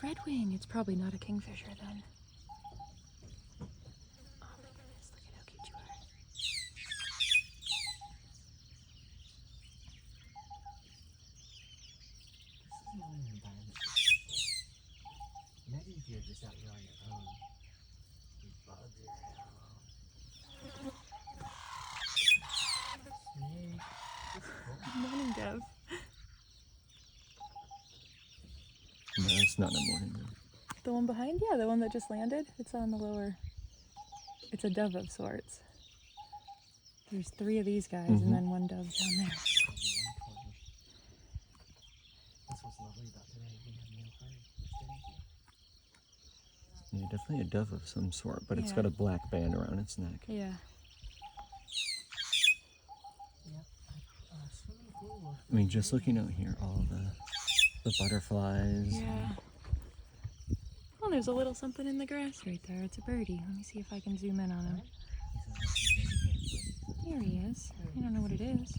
redwing. It's probably not a kingfisher then. Oh my goodness, look at how cute you are. This is not an environment. Imagine if you're just out here on your own. You bug your snake. Good morning, Dev. No, it's not a morning dove. The one behind? Yeah, the one that just landed. It's on the lower. It's a dove of sorts. There's 3 of these guys and then one dove down there. That's what's lovely about today. We have no hurry. We're staying here. Yeah, definitely a dove of some sort, but it's Yeah. got a black band around its neck. Yeah. Yep. Swimming pool. I mean, just looking out here, all the butterflies. Yeah. Oh, there's a little something in the grass right there. It's a birdie. Let me see if I can zoom in on him. There he is. I don't know what it is.